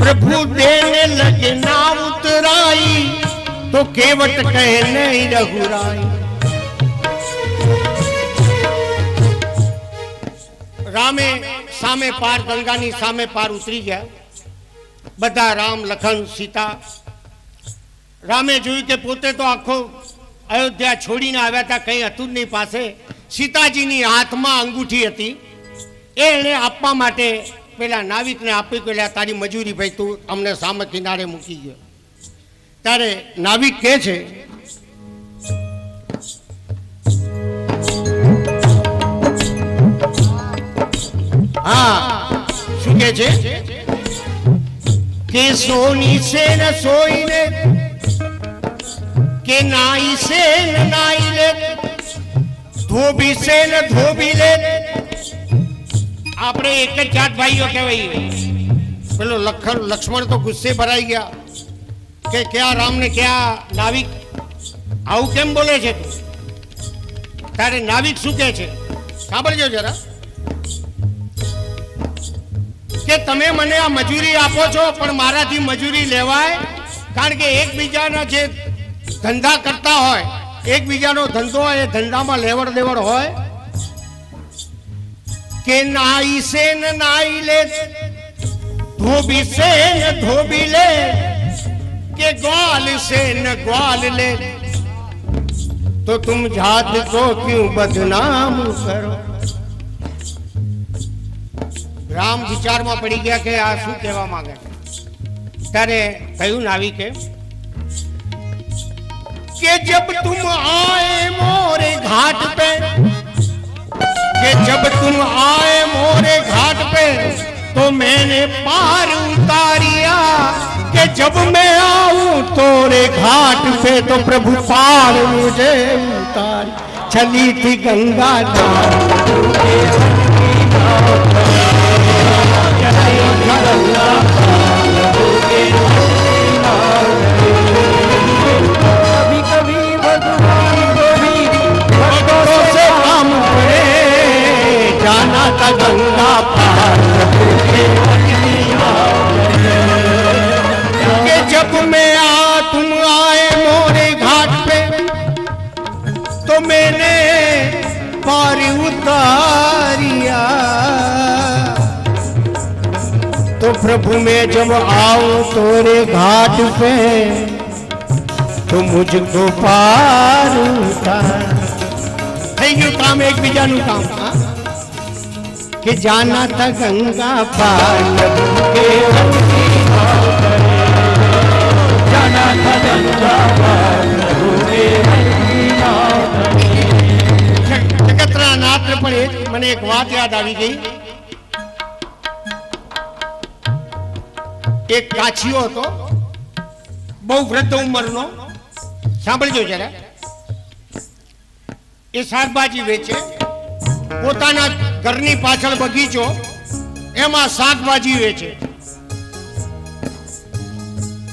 प्रभु देने लगे ना उतराई तो केवट कहे नहीं रघुराई। रामे सामे पार गंगानी सामे पार उतरी गया बधा राम लखन सीता। रामे જોયું કે પોતે તો આખો અયોધ્યા છોડીને આવ્યા હતા, કંઈ હતું જ નહીં પાસે। સીતાજીની હાથમાં અંગૂઠી હતી, એને આપવા માટે પેલા નાવિકને આપી કે તારી મજૂરી ભાઈ તું અમને સામે કિનારે મૂકી ગયો। ત્યારે નાવિક કહે છે હા શું કહે છે કે સોની से न सोईने के नाई से न नाई ले धोबी से न धोबी ले। આપણે એક જ જાત ભાઈઓ કહેવાય। પેલો લક્ષ્મણ તો ગુસ્સે ભરાઈ ગયા કે ક્યાં રામ ને ક્યાં નાવિક આવું કેમ બોલે છે તું? ત્યારે નાવિક શું કહે છે સાંભળજો જરા કે તમે મને આ મજૂરી આપો છો પણ મારાથી મજૂરી લેવાય? કારણ કે એકબીજાના જે ધંધા કરતા હોય, એકબીજાનો ધંધો હોય, એ ધંધામાં લેવડ દેવડ હોય। કે નાઈ से न नाई ले धोबी से न धोबी ले के ग्वाल से न ग्वाल ले तो तुम जात को क्यों बदनाम करो। राम विचार में पड़ी गया कि आ शू कहवा मांगे। ત્યારે કહ્યું નાવિકે कि जब तुम आए मोरे घाट पे, कि जब तुम आए मोरे घाट पे तो मैंने पार उतारिया। कि जब मैं आऊं तोरे घाट पे तो प्रभु पार मुझे उतार। चली थी गंगा जाना था गंगा पार। कि जब मैं तुम आए मोरे घाट पे तो मैंने पार उतारिया। तो प्रभु मैं जब आऊं तोरे घाट पे तो मुझको पार उतार। થઈ ગયું કામ એકબીજાનું કામ। कि जाना था गंगा पार जाना था गंगा पार। जगतरा नाथ पर મને એક વાત યાદ આવી ગઈ। એક કાછીઓ હતો બહુ વૃદ્ધ ઉંમરનો। સાંભળજો જરા। એ શાકભાજી વેચે, પોતાના ઘરની પાછળ બગીચો, એમાં શાકભાજી વેચે।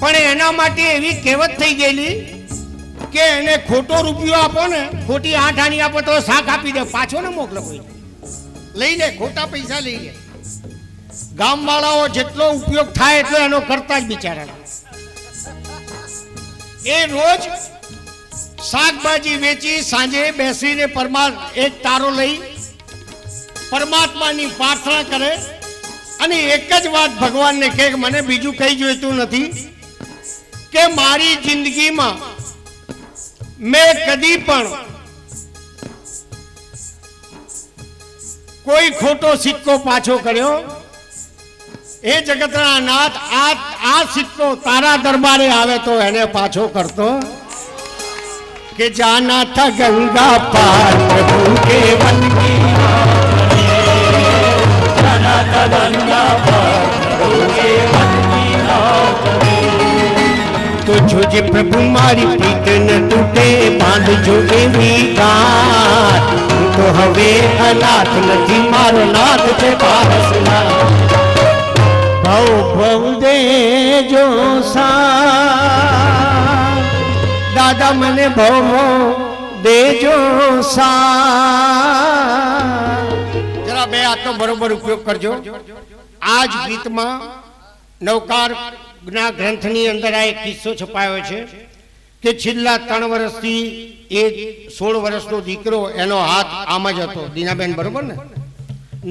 પણ એના માટે એવી કહેવત થઈ ગયેલી કે એને ખોટો રૂપિયો આપો ને, ખોટી 8 આની આપો તો શાક આપી દે, પાછો ને મોકલો કોઈ, લઈ લે, ખોટા પૈસા લઈ લે। ગામવાળાઓ જેટલો ઉપયોગ થાય એટલો એનો કરતા જ બિચારા। એ રોજ શાકભાજી વેચી સાંજે બેસીને એક તારો લઈ પરમાત્માની પ્રાર્થના કરે અને એક જ વાત ભગવાનને કહે કે મને બીજું કંઈ જોઈતું નથી, કે મારી જિંદગીમાં મેં કદી પણ કોઈ ખોટો સિક્કો પાછો કર્યો। એ જગતના નાથ આ સિક્કો તારા દરબારે આવે તો એને પાછો करतो। कि जाना था गंगा पार प्रभु के वन की, जाना था गंगा पार प्रभु के वन की। तो जो प्रभु मारी प्रीत न टूटे बांध जो एवी गात। तो हवे अनाथ नथी मारो नाथ छे पारसनाथ। भव भव दे जो सा दादा मने भवो देजो सा। जरा बे आ तो बरोबर उपयोग करजो। आज गीत में નવકારના ગ્રંથની અંદર આ એક કિસ્સો છપાયો છે કે છેલ્લા 3 વર્ષથી એ 16 વર્ષનો દીકરો એનો હાથ આમ જ હતો. દીનાબેન બરોબર ને?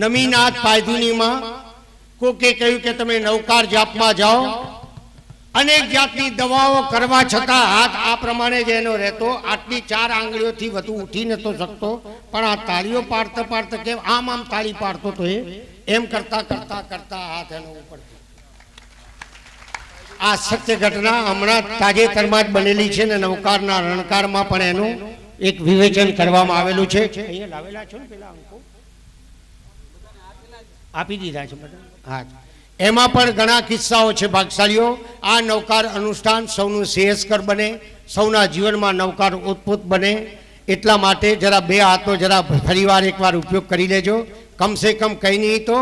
નમીનાથ પાયધુનીમાં કોકે કહ્યું કે તમે નવકાર જાપમાં જાઓ. અનેક જાતની દવાઓ કરવા છતાં હાથ આ પ્રમાણે જ એનો રહેતો. આટલી 4 આંગળીઓથી વધુ ઉઠી નતો શકતો, પણ આ તાળીઓ પાડતા પાડતા કે આમ તાળી પાડતો તો એમ કરતા કરતા કરતા હાથ એનો ઉપર. આ સત્ય ઘટના હમણાં તાજેતરમાં જ બનેલી છે ને નવકારના રણકારમાં પણ એનું એક વિવેચન કરવામાં આવેલું છે. અહીંયા લાવેલા છો ને પેલા અંકો આપી દીધા છે બધા. હા, એમાં પણ ઘણા કિસ્સાઓ છે ભાગશાળીઓ. આ નવકાર અનુષ્ઠાન સૌનું શ્રેયસ્કર બને, સૌના જીવનમાં નવકાર ઉત્પુત બને, એટલા માટે જરા બે હાથનો જરા ફરીવાર એકવાર ઉપયોગ કરી લેજો. કમસે કમ કંઈ નહીં તો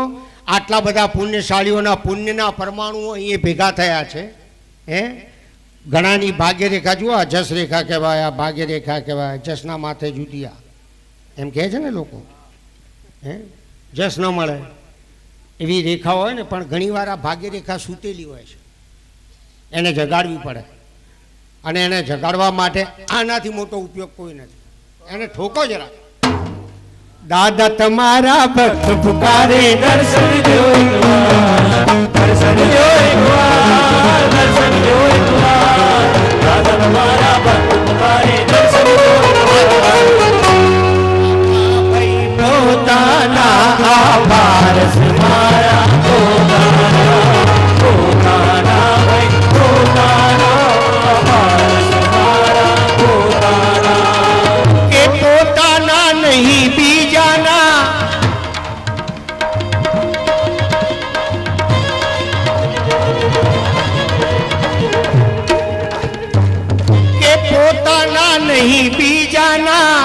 આટલા બધા પુણ્યશાળીઓના પુણ્યના પરમાણુઓ અહીંયા ભેગા થયા છે. ઘણાની ભાગ્યરેખા જુઓ, આ જસ રેખા કહેવાય, આ ભાગ્યરેખા કહેવાય. જસના માથે જુટિયા એમ કહે છે ને લોકો. જસ ન મળે એવી રેખા હોય ને, પણ ઘણીવાર આ ભાગ્યરેખા સૂતેલી હોય છે, એને જગાડવી પડે. અને એને જગાડવા માટે આનાથી મોટો ઉપયોગ કોઈ નથી. એને ઠોકો જરા. દાદા તમારા ભક્ત પુકારે, દર્શન જો એકવાર, દર્શન જો એકવાર, દર્શન જો એકવાર. દાદા તમારા ભક્ત પુકારે, દર્શન જો એકવાર. ભાઈ પોતાના આભાર મારા પોતાના, પોતાના ભાઈ પોતાના આભાર મારા પોતાના. કે પોતાના નહીં બીજાના, કે પોતાના નહીં બીજાના.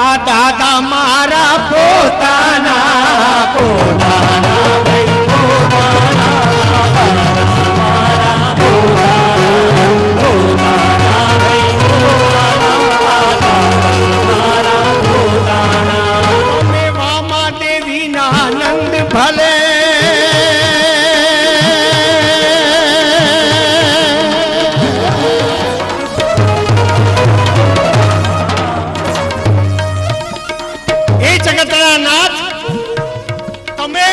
આ દાદા મારા પોતાના, પોતાના ભાઈ પોતાના મારા પોતાના, પોતાના ભાઈ પોતાના. મે વામા દેવીના આનંદ ભલે, એ જગતના નાથ તમે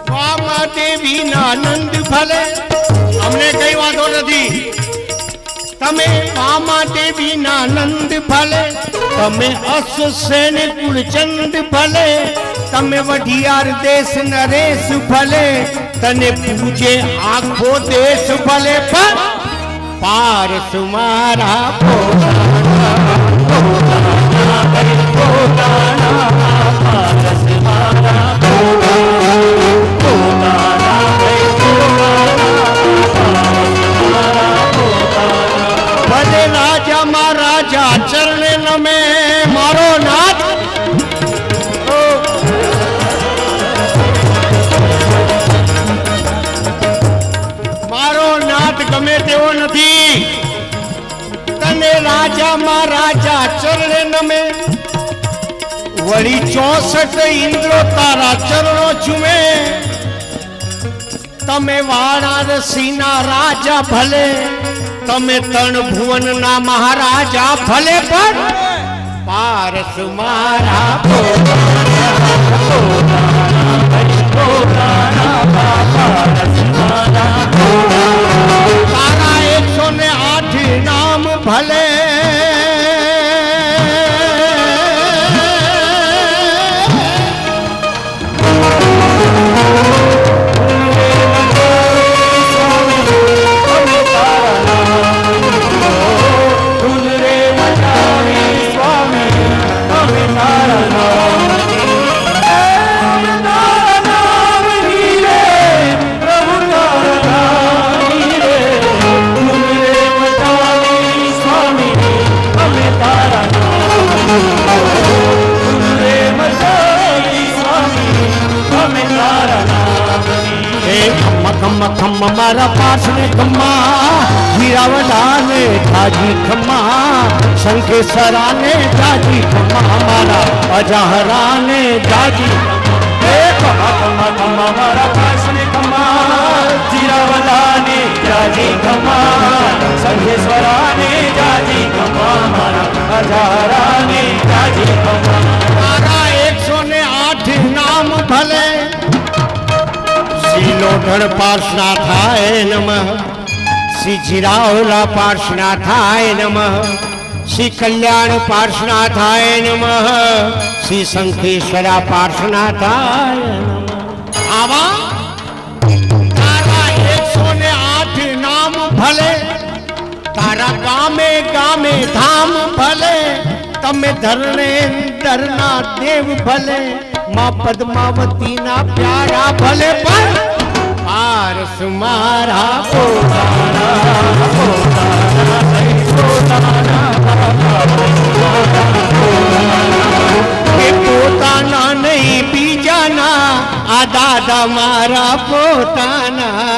વામા દેવીના આનંદ ભલે. અમને કઈ વાંધો નથી. તમે વામા દેવીના આનંદ ભલે, તમે અસુસેન કુળચંદ ભલે, તમે વઢિયાર દેશ નરેશ ભલે, તને પૂજે આખો દેશ ભલે, પણ પારસ મારા પોતાના, પોતાના પોતાના, પારસ મારા પોતાના, પોતાના પોતાના. ભલે રાજા મહારાજા ચરણે નમે, મારો નાથ મારો નાથ ગમે તેવો નથી. તને રાજા મહારાજા ચરણે નમે, વળી 64 ઇન્દ્રો તારા ચરણો ચૂમે. તમે વારાણસીના રાજા ભલે, તમે 3 ભુવનના મહારાજા ભલે, પણ પારસ મારા પોતાના, પોતાના પોતાના, પારસ મારા પોતાના. તારા 108 નામ ભલે, ખમ્મા મારા પાછને ખમ્મા, હીરાવડાને જાજી ખમ્મા, શંખેશ્વરાને જાજી ખમ્મા, મારા અજાહરાને જાજી. ખમ્મા ખમ્મા ખમ્મા મારા પાછને ખમ્મા, જાજી ખમા સંઘેશ્વરાને જાજી ખમા મારા હજારાને જાજી ખમા તારા 108 નામ ભલે શ્રી લોઢણ પાર્શના થાય નમઃ શ્રી જીરાવલા પાર્શના થાય નમઃ શ્રી કલ્યાણ પાર્શના થાય નમઃ શ્રી શંખેશ્વરા પાર્શના થાય નમઃ આવા તારા 108 નામ ભલે તારા ગામે ગામે ધામ ભલે તમે ધરણેન્દ્રના દેવ ભલે માં પદ્માવતીના પ્યારા ભલે પણ પારસ મારા પોતાના નહીં બીજાના આ દાદા મારા પોતાના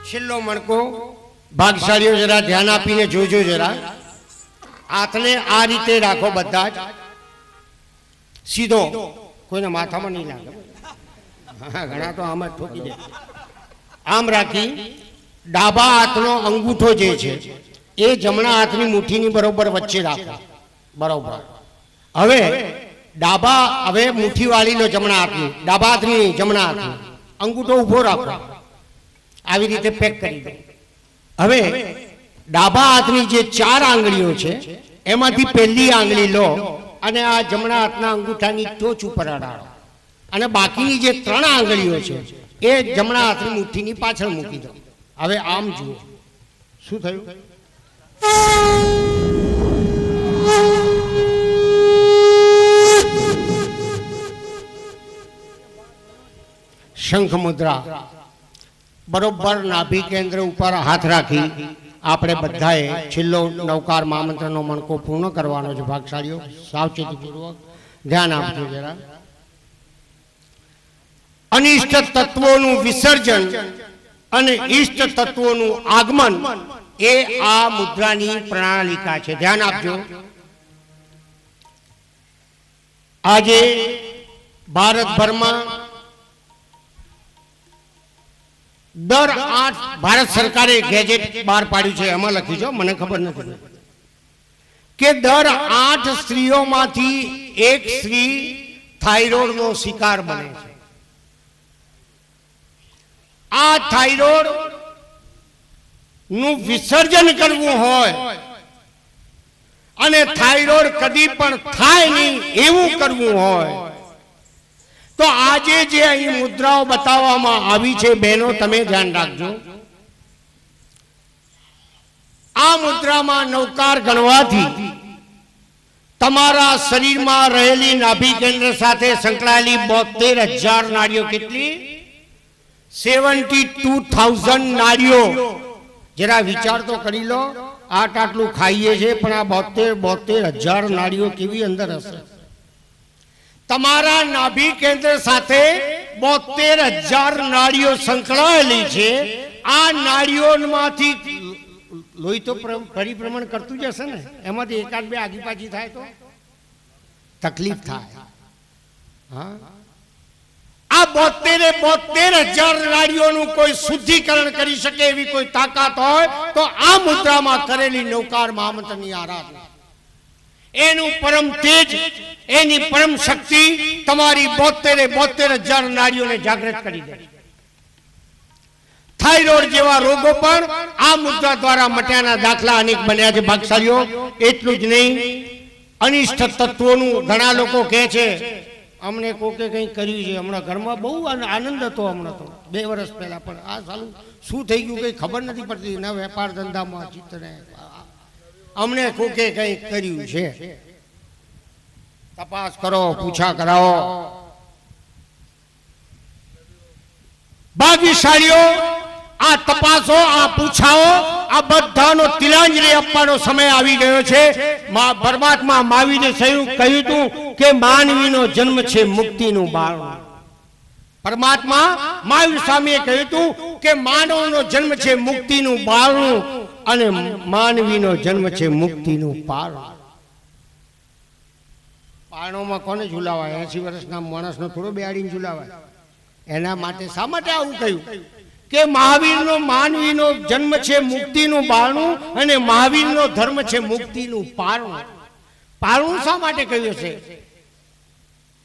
છેલ્લો મણકો ભાગશાળીઓ જરા ધ્યાન આપીને જોજો જરા હાથને આ રીતે રાખો બધા જ સીધો કોઈને માથામાં નહીં લાગે હા ઘણા તો આમ જ ઠોકી દે આમ રાખી ડાબા હાથનો અંગૂઠો જે છે એ જમણા હાથની મુઠ્ઠીની બરોબર વચ્ચે રાખો બરોબર હવે મુઠ્ઠી વાળી લો જમણા હાથની ડાબા હાથની જમણા હાથની અંગૂઠો ઊભો રાખો આવી રીતે પેક કરી દો હવે ડાબા હાથની જે 4 આંગળીઓ છે એમાંથી પહેલી આંગળી લો અને આ જમણા હાથના અંગૂઠાની ટોચ ઉપર અડાડો અને બાકીની જે 3 આંગળીઓ છે એ જમણા હાથની મુઠ્ઠીની પાછળ મૂકી દો હવે આમ જુઓ શું થયું શંખ મુદ્રા બરોબર નાભી કેન્દ્ર ઉપર હાથ રાખી આપણે બધાએ છેલ્લો નવકાર મહામંત્રનો મણકો પૂર્ણ કરવાનો છે ભાગશાળીઓ સાવચેતીપૂર્વક ધ્યાન આપજો જરા અનિષ્ટ તત્વોનું વિસર્જન અને ઈષ્ટ તત્વોનું આગમન એ આ મુદ્રાની પ્રણાલિકા છે ધ્યાન આપજો આજે ભારતભરમાં દર 8 ભારત સરકારે ગેજેટ બહાર પાડ્યું છે એમાં લખ્યું છે મને ખબર નથી કે દર 8 સ્ત્રીઓમાંથી એક સ્ત્રી થાઇરોઇડનો શિકાર બને છે આ થાઇરોઇડ નું વિસર્જન કરવું હોય અને થાઇરોઇડ કદી પણ થાય નહીં એવું કરવું હોય તો આજે જે અહીં મુદ્રાઓ બતાવવામાં આવી છે બહેનો તમે ધ્યાન રાખજો આ મુદ્રામાં નવકાર ગણવાથી તમારા શરીરમાં રહેલી નાભી કેન્દ્ર સાથે સંકળાયેલી 72,000 નાડીઓ કેટલી 72,000 નાડીઓ જરા વિચાર તો કરી લો આટલું ખાઈએ છે પણ આ 72,000 નાડીઓ કેવી અંદર હશે તમારા નાભી કેન્દ્ર સાથે 72,000 નાડીઓ સંકળાયેલી છે આ નાડીઓમાંથી લોહી તો પરિભ્રમણ કરતું જ હશે ને એમાંથી એકાદ બે આગી પાછી થાય તો તકલીફ થાય હા આ 72,000 નાડીઓનું કોઈ શુદ્ધિકરણ કરી શકે એવી કોઈ તાકાત હોય તો આ મુદ્રામાં કરેલી નવકાર મહામંત્રની આરાધના એનું પરમ તેજ એની પરમ શક્તિ તમારી 72,000 નાડીઓને જાગૃત કરી દે થાઇરોઇડ જેવા રોગો પણ આ મુદ્રા દ્વારા મટ્યાના દાખલા અનેક બન્યા છે ભાગશાળીઓ એટલું જ નહીં અનિષ્ટ તત્વોનું ઘણા લોકો કહે છે અમને કોકે કંઈ કર્યું છે હમણાં ઘરમાં બહુ આનંદ હતો હમણાં તો 2 વર્ષ પહેલા પણ આ સાલું શું થઈ ગયું કંઈ ખબર નથી પડતી ના વેપાર ધંધામાં ચિત્તને અમને કોકે કંઈ કર્યું છે તપાસ કરો પૂછા કરાવો ભાગ્યશાળીઓ આ આ તપાસો, આ પૂછાઓ, આ બધાનો તિલાંજલિ આપવાનો સમય આવી ગયો છે. પરમાત્મા મહાવીરે કહ્યું હતું કે માનવીનો જન્મ છે મુક્તિનું બારણું. પરમાત્મા મહાવીર સ્વામીએ કહ્યું હતું કે માનવનો જન્મ છે મુક્તિનું બારણું અને માનવીનો જન્મ છે મુક્તિનું પારણું. પારણોમાં કોને ઝુલાવાય? 80 વર્ષના માણસનો થોડો બેહાડીને ઝુલાવાય. એના માટે શા માટે આવું કહ્યું કે મહાવીરનો માનવીનો જન્મ છે મુક્તિનું બારણું અને મહાવીરનો ધર્મ છે મુક્તિનું પારણું. પારણું શા માટે કહ્યું છે?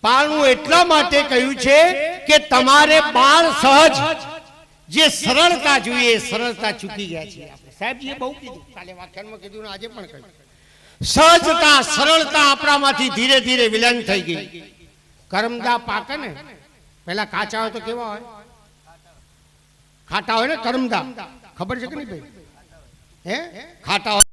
પારણું એટલા માટે કહ્યું છે કે તમારે બાળ સહજ જે સરળતા જોઈએ એ સરળતા ચૂકી ગયા છે. સાહેબજીએ બહુ કીધું, કાલે વ્યાખ્યાનમાં કીધું ને આજે પણ કહ્યું. સહજતા, સરળતા આપણામાંથી ધીરે ધીરે વિલન થઈ ગઈ. કરમદા પાકે ને પેલા કાચા હોય તો કેવા હોય? ખાટા હોય ને કરમદા. ખબર છે કે નહીં ભાઈ? હે ખાટા હોય